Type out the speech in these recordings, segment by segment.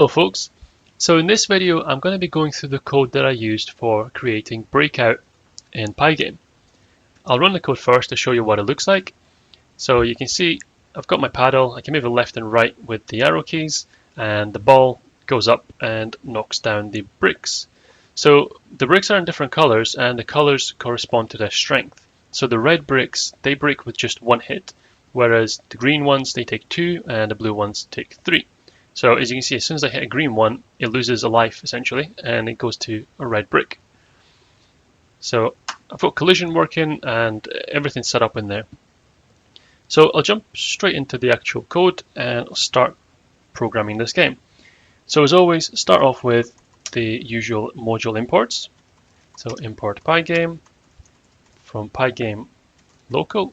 Hello folks, so in this video I'm going to be going through the code that I used for creating Breakout in Pygame. I'll run the code first to show you what it looks like. So you can see I've got my paddle, I can move it left and right with the arrow keys, and the ball goes up and knocks down the bricks. So the bricks are in different colors and the colors correspond to their strength. So the red bricks, they break with just one hit, whereas the green ones, they take 2 and the blue ones take 3. So as you can see, as soon as I hit a green one, it loses a life essentially, and it goes to a red brick. So I've got collision working and everything's set up in there. So I'll jump straight into the actual code and I'll start programming this game. So as always, start off with the usual module imports. So import Pygame from Pygame local,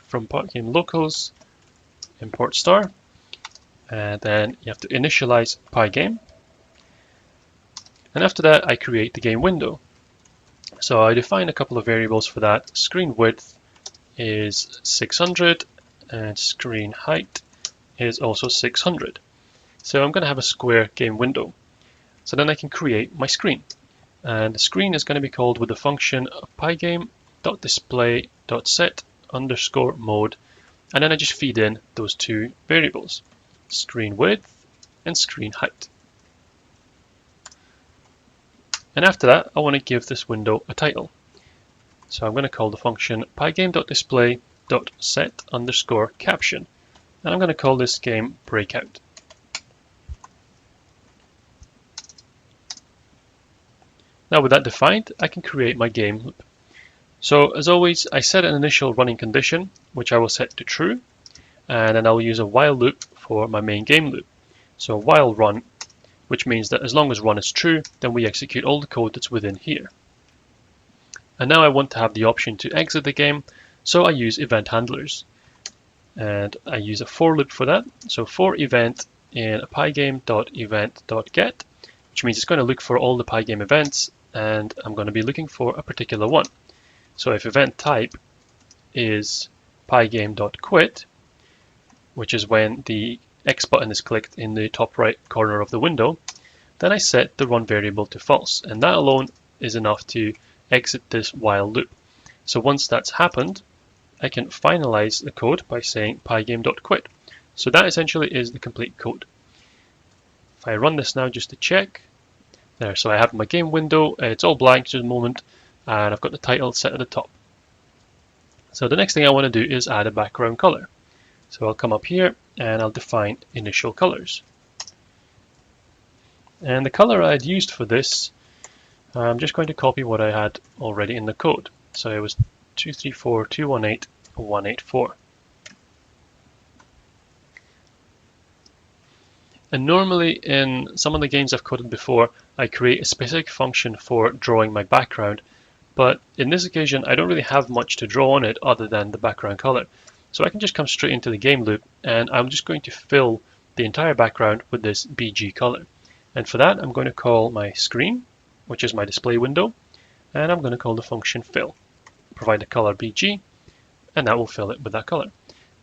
from Pygame locals, import star. And then you have to initialize Pygame. And after that, I create the game window. So I define a couple of variables for that. Screen width is 600 and screen height is also 600. So I'm going to have a square game window. So then I can create my screen. And the screen is going to be called with the function pygame.display.set_mode. And then I just feed in those two variables, screen width and screen height. And after that, I want to give this window a title. So I'm going to call the function pygame.display.set_caption. And I'm going to call this game Breakout. Now with that defined, I can create my game loop. So as always, I set an initial running condition, which I will set to true. And then I'll use a while loop for my main game loop. So while run, which means that as long as run is true, then we execute all the code that's within here. And now I want to have the option to exit the game, so I use event handlers. And I use a for loop for that. So for event in a pygame.event.get, which means it's going to look for all the Pygame events, and I'm going to be looking for a particular one. So if event type is pygame.quit, which is when the X button is clicked in the top right corner of the window, then I set the run variable to false, and that alone is enough to exit this while loop. So once that's happened, I can finalize the code by saying pygame.quit. So that essentially is the complete code. If I run this now just to check, there, so I have my game window, it's all blank just a moment, and I've got the title set at the top. So the next thing I want to do is add a background color. So I'll come up here and I'll define initial colors. And the color I had used for this, I'm just going to copy what I had already in the code. So it was 234.218.184. And normally in some of the games I've coded before, I create a specific function for drawing my background. But in this occasion, I don't really have much to draw on it other than the background color. So I can just come straight into the game loop, and I'm just going to fill the entire background with this BG color. And for that, I'm going to call my screen, which is my display window, and I'm going to call the function fill. Provide the color BG, and that will fill it with that color.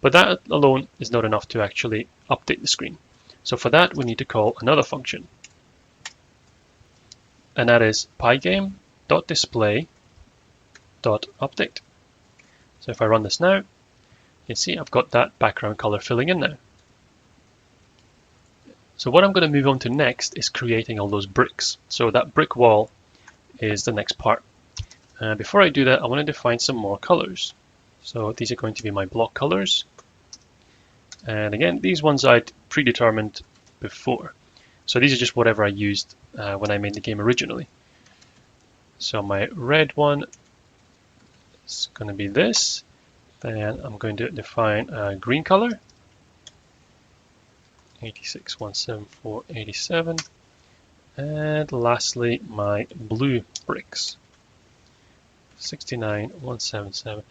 But that alone is not enough to actually update the screen. So for that, we need to call another function. And that is pygame.display.update. So if I run this now, you can see I've got that background color filling in now. So what I'm going to move on to next is creating all those bricks. So that brick wall is the next part. Before I do that, I want to define some more colors. So these are going to be my block colors. And again, these ones I'd predetermined before. So these are just whatever I used when I made the game originally. So my red one is going to be this. Then I'm going to define a green color, 86.174.87, and lastly my blue bricks, 69.177.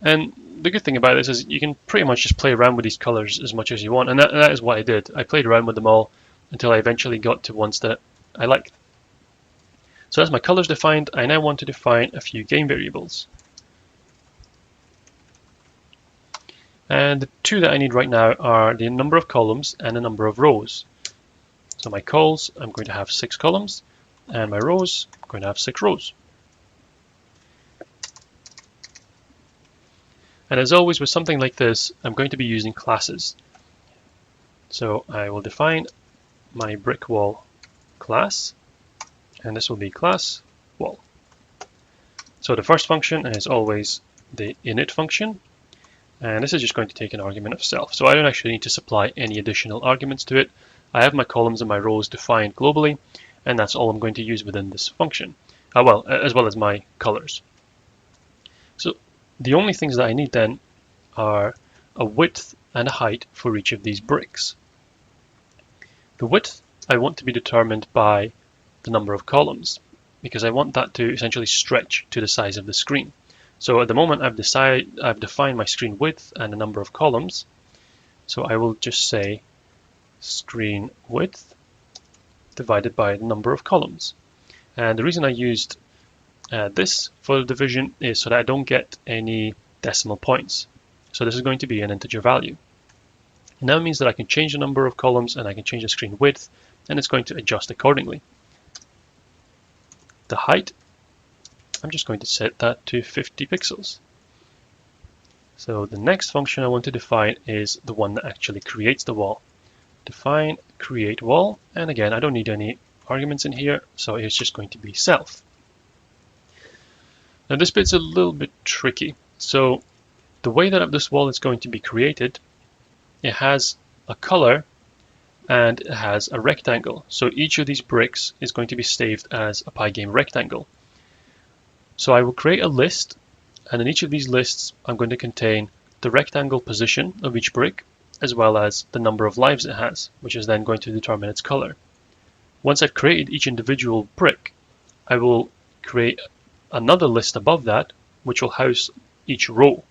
And the good thing about this is you can pretty much just play around with these colors as much as you want, and that is what I did. I played around with them all until I eventually got to ones that I liked. So that's my colors defined. I now want to define a few game variables. And the two that I need right now are the number of columns and the number of rows. So my calls, I'm going to have 6 columns, and my rows, I'm going to have 6 rows. And as always with something like this, I'm going to be using classes. So I will define my brick wall class, and this will be class wall. So the first function is always the init function, and this is just going to take an argument of self. So I don't actually need to supply any additional arguments to it. I have my columns and my rows defined globally, and that's all I'm going to use within this function, as well as my colors. So the only things that I need then are a width and a height for each of these bricks. The width I want to be determined by the number of columns, because I want that to essentially stretch to the size of the screen. So at the moment I've defined my screen width and the number of columns. So I will just say screen width divided by the number of columns. And the reason I used this for the division is so that I don't get any decimal points. So this is going to be an integer value. And that means that I can change the number of columns and I can change the screen width, and it's going to adjust accordingly. The height, I'm just going to set that to 50 pixels. So the next function I want to define is the one that actually creates the wall. Define create wall, and again I don't need any arguments in here, so it's just going to be self. Now this bit's a little bit tricky. So the way that this wall is going to be created, it has a color and it has a rectangle. So each of these bricks is going to be saved as a Pygame rectangle. So I will create a list, and in each of these lists I'm going to contain the rectangle position of each brick, as well as the number of lives it has, which is then going to determine its color. Once I've created each individual brick, I will create another list above that, which will house each row.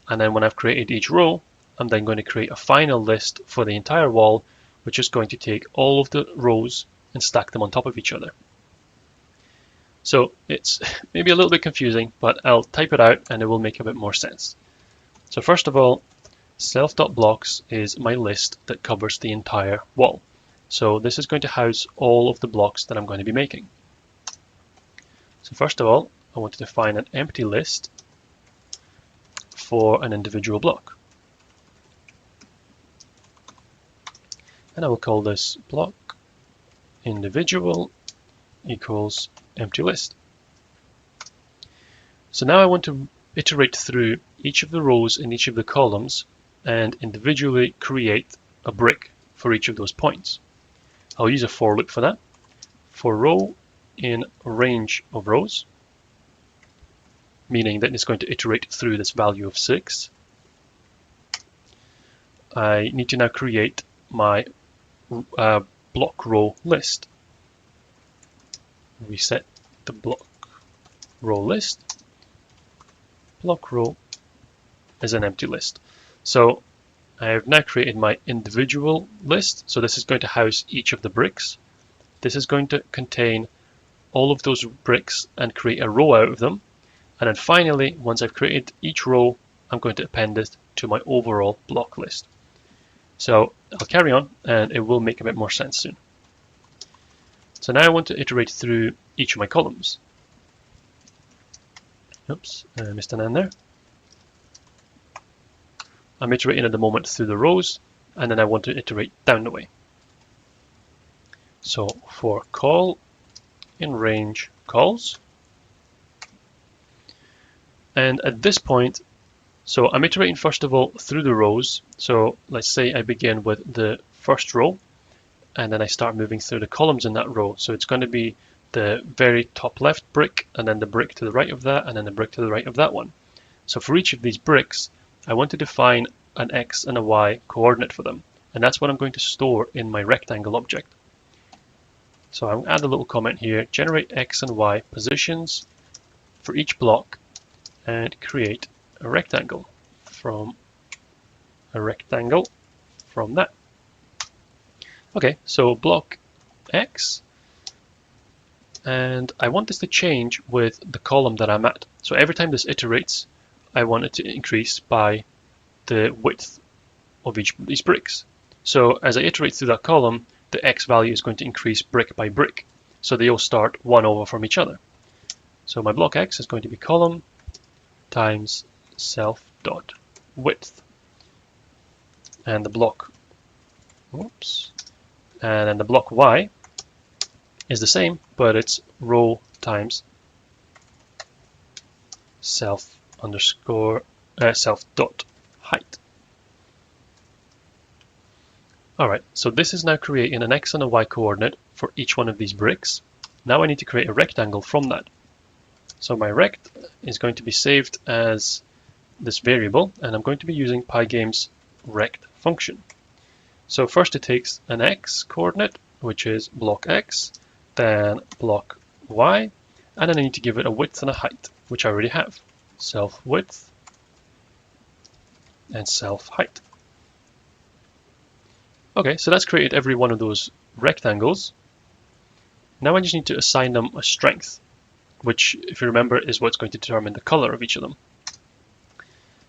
And then when I've created each row, I'm then going to create a final list for the entire wall, which is going to take all of the rows and stack them on top of each other. So it's maybe a little bit confusing, but I'll type it out and it will make a bit more sense. So first of all, self.blocks is my list that covers the entire wall. So this is going to house all of the blocks that I'm going to be making. So first of all, I want to define an empty list for an individual block. And I will call this block individual equals empty list. So now I want to iterate through each of the rows in each of the columns and individually create a brick for each of those points. I'll use a for loop for that. For row in range of rows, meaning that it's going to iterate through this value of 6. I need to now create my block row list. Reset the block row list. Block row is an empty list. So I have now created my individual list. So this is going to house each of the bricks. This is going to contain all of those bricks and create a row out of them. And then finally, once I've created each row, I'm going to append it to my overall block list. So I'll carry on and it will make a bit more sense soon. So now I want to iterate through each of my columns. Oops, I missed an end there. I'm iterating at the moment through the rows, and then I want to iterate down the way. So for call in range calls, and at this point, so I'm iterating first of all through the rows. So let's say I begin with the first row, and then I start moving through the columns in that row. So it's going to be the very top left brick, and then the brick to the right of that, and then the brick to the right of that one. So for each of these bricks, I want to define an X and a Y coordinate for them. And that's what I'm going to store in my rectangle object. So I'll add a little comment here, generate X and Y positions for each block and create a rectangle from that. Okay, so block X, and I want this to change with the column that I'm at. So every time this iterates, I want it to increase by the width of each of these bricks. So as I iterate through that column, the x value is going to increase brick by brick. So they all start 1 over from each other. So my block x is going to be column times self dot width. And the block, whoops, and then the block y is the same, but it's row times self dot height. Alright, so this is now creating an x and a y coordinate for each one of these bricks. Now I need to create a rectangle from that. So my rect is going to be saved as this variable, and I'm going to be using Pygame's rect function. So first it takes an x coordinate, which is block x, then block y, and then I need to give it a width and a height, which I already have. Self width and self height. Okay, so that's created every one of those rectangles. Now I just need to assign them a strength, which, if you remember, is what's going to determine the color of each of them.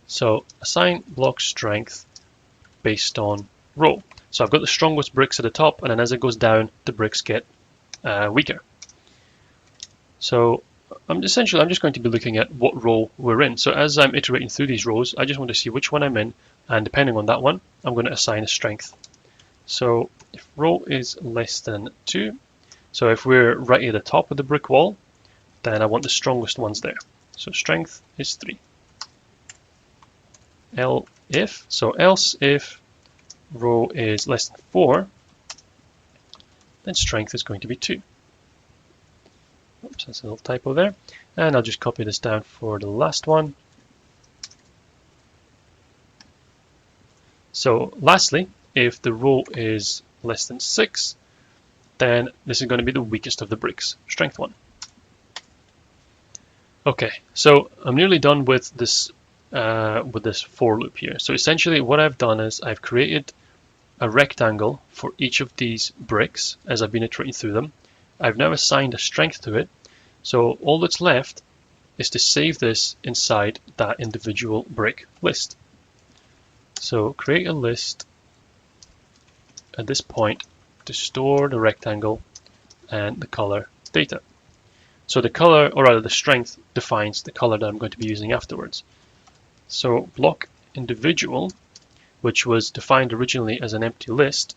So assign block strength based on row. So I've got the strongest bricks at the top, and then as it goes down, the bricks get weaker. So I'm just going to be looking at what row we're in. So as I'm iterating through these rows, I just want to see which one I'm in, and depending on that one, I'm going to assign a strength. So if row is less than 2, so if we're right at the top of the brick wall, then I want the strongest ones there. So strength is 3. Else if row is less than 4, then strength is going to be 2. Oops, that's a little typo there. And I'll just copy this down for the last one. So lastly, if the row is less than 6, then this is going to be the weakest of the bricks, strength 1. Okay, so I'm nearly done with this for loop here. So essentially what I've done is I've created a rectangle for each of these bricks as I've been iterating through them. I've now assigned a strength to it. So all that's left is to save this inside that individual brick list. So create a list at this point to store the rectangle and the color data. So the color, or rather the strength, defines the color that I'm going to be using afterwards. So block individual, which was defined originally as an empty list,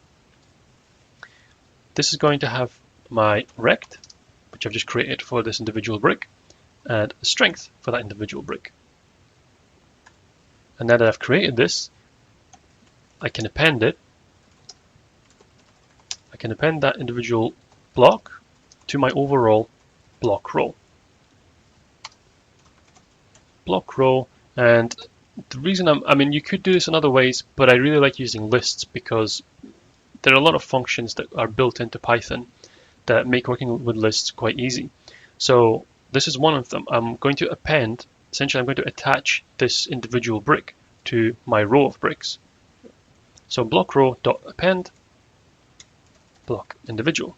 this is going to have my rect, which I've just created for this individual brick, and a strength for that individual brick. And now that I've created this, I can append it. I can append that individual block to my overall block row. Block row, and the reason I mean, you could do this in other ways, but I really like using lists because there are a lot of functions that are built into Python that make working with lists quite easy. So this is one of them. I'm going to append, essentially I'm going to attach this individual brick to my row of bricks. So block row dot append block individual.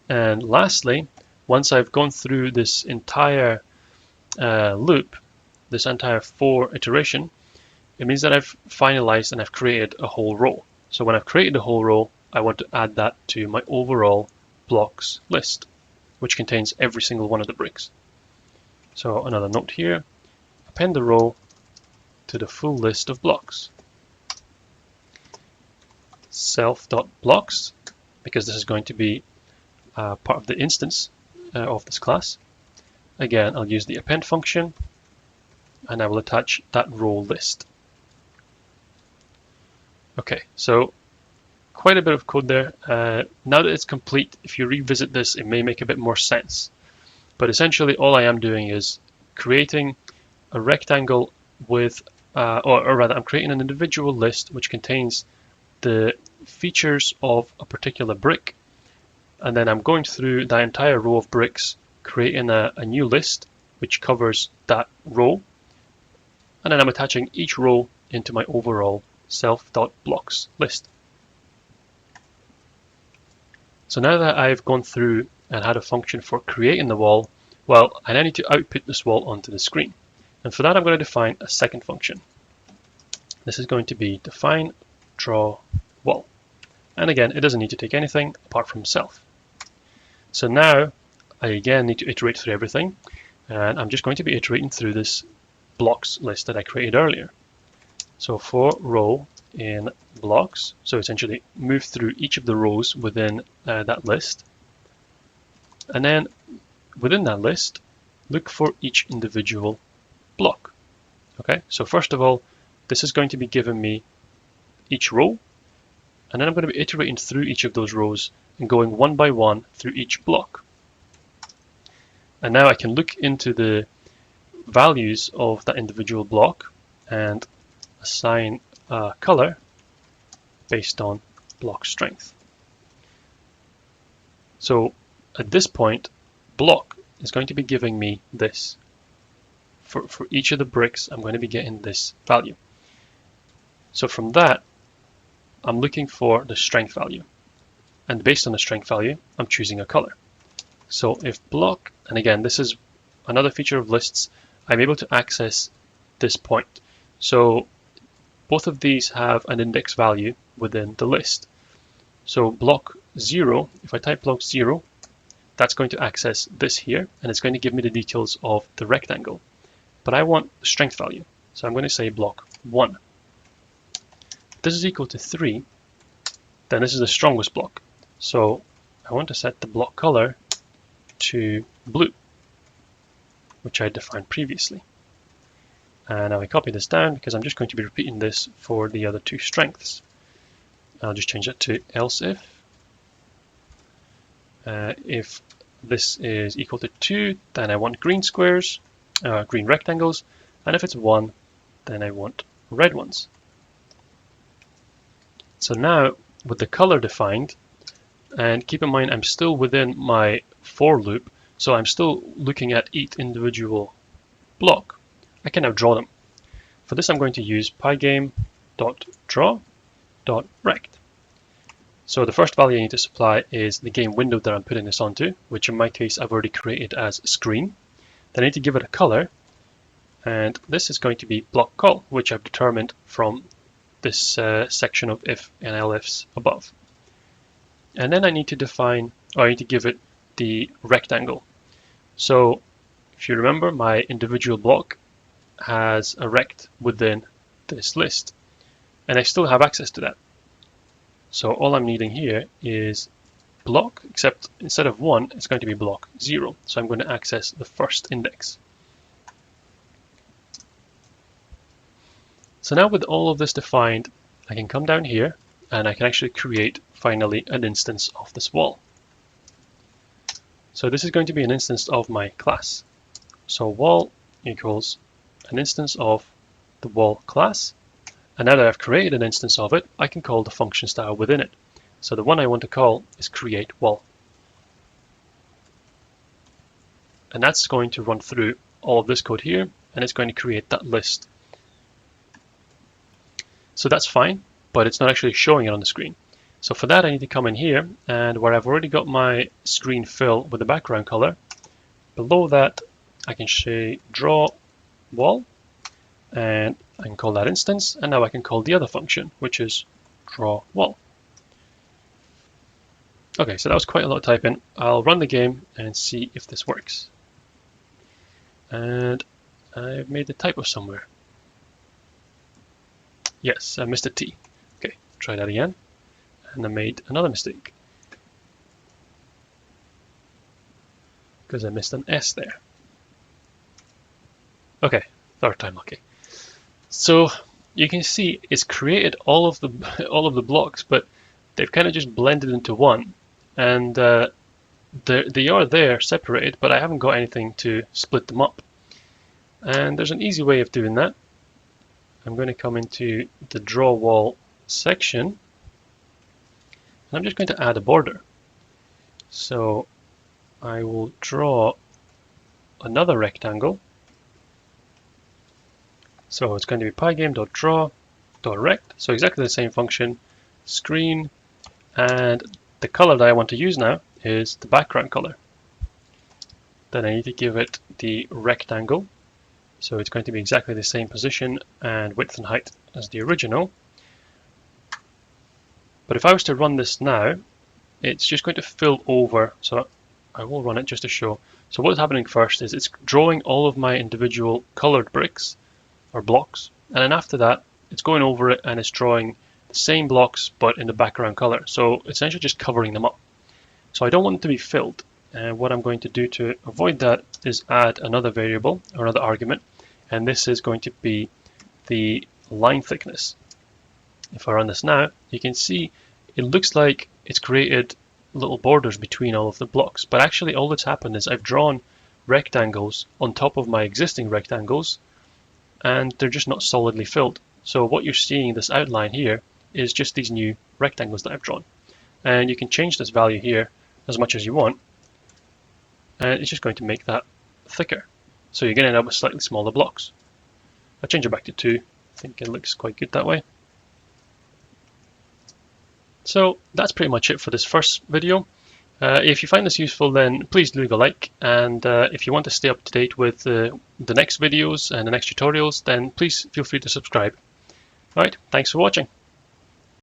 And lastly, once I've gone through this entire loop, this entire for iteration, it means that I've finalized and I've created a whole row. So when I've created a whole row, I want to add that to my overall blocks list, which contains every single one of the bricks. So another note here, append the row to the full list of blocks. Self.blocks, because this is going to be part of the instance of this class. Again, I'll use the append function, and I will attach that row list. Okay, so quite a bit of code there. Now that it's complete, if you revisit this, it may make a bit more sense. But essentially, all I am doing is creating a rectangle with, or rather, I'm creating an individual list which contains the features of a particular brick, and then I'm going through that entire row of bricks, creating a new list which covers that row, and then I'm attaching each row into my overall self.blocks list. So now that I've gone through and had a function for creating the wall, well, I now need to output this wall onto the screen. And for that, I'm going to define a second function. This is going to be define draw wall. And again, it doesn't need to take anything apart from self. So now I again need to iterate through everything, and I'm just going to be iterating through this blocks list that I created earlier. So for row in blocks, so essentially move through each of the rows within that list, and then within that list look for each individual block. Okay, so first of all, this is going to be giving me each row, and then I'm going to be iterating through each of those rows and going one by one through each block. And now I can look into the values of that individual block and assign a color based on block strength. So at this point, block is going to be giving me this. For each of the bricks, I'm going to be getting this value. So from that, I'm looking for the strength value. And based on the strength value, I'm choosing a color. So if block, and again, this is another feature of lists, I'm able to access this point. So both of these have an index value within the list. So block 0, if I type block 0, that's going to access this here, and it's going to give me the details of the rectangle. But I want the strength value, so I'm going to say block 1. If this is equal to 3, then this is the strongest block. So I want to set the block color to blue, which I defined previously. And now I copy this down because I'm just going to be repeating this for the other two strengths. I'll just change that to else if this is equal to 2, then I want green squares, green rectangles, and if it's 1, then I want red ones. So now with the color defined, and keep in mind I'm still within my for loop, so I'm still looking at each individual block, I can now draw them. For this I'm going to use pygame.draw.rect. So the first value I need to supply is the game window that I'm putting this onto, which in my case I've already created as screen. Then I need to give it a color, and this is going to be block call, which I've determined from this section of if and elifs above. And then I need to define, or I need to give it the rectangle. So if you remember, my individual block has a rect within this list, and I still have access to that. So all I'm needing here is block, except instead of 1, it's going to be block 0. So I'm going to access the first index. So now with all of this defined, I can come down here and I can actually create finally an instance of this wall. So this is going to be an instance of my class. So wall equals an instance of the wall class. And now that I've created an instance of it, I can call the function style within it. So the one I want to call is create wall. And that's going to run through all of this code here, and it's going to create that list. So that's fine, but it's not actually showing it on the screen. So for that I need to come in here, and where I've already got my screen fill with the background color, below that I can say draw wall, and I can call that instance, and now I can call the other function, which is draw wall. Okay, so that was quite a lot of typing. I'll run the game and see if this works. And I've made a typo somewhere. Yes, I missed a T. Okay, try that again. And I made another mistake, because I missed an S there. Okay, third time lucky. So you can see it's created all of the blocks, but they've kind of just blended into one, and they are there separated, but I haven't got anything to split them up. And there's an easy way of doing that. I'm going to come into the draw wall section, and I'm just going to add a border. So I will draw another rectangle. So it's going to be pygame.draw.rect, so exactly the same function, screen, and the color that I want to use now is the background color. Then I need to give it the rectangle, So it's going to be exactly the same position and width and height as the original. But if I was to run this now, it's just going to fill over. So I will run it just to show. So what's happening first is it's drawing all of my individual colored bricks or blocks, and then after that it's going over it and it's drawing the same blocks but in the background color. So essentially just covering them up. So I don't want it to be filled, and what I'm going to do to avoid that is add another variable or another argument, and this is going to be the line thickness. If I run this now, you can see it looks like it's created little borders between all of the blocks, but actually all that's happened is I've drawn rectangles on top of my existing rectangles, and they're just not solidly filled. So what you're seeing, this outline here, is just these new rectangles that I've drawn. And you can change this value here as much as you want, and it's just going to make that thicker. So you're going to end up with slightly smaller blocks. I'll change it back to 2. I think it looks quite good that way. So that's pretty much it for this first video. If you find this useful, then please leave a like, and if you want to stay up to date with the next videos and the next tutorials, then please feel free to subscribe. Alright, thanks for watching.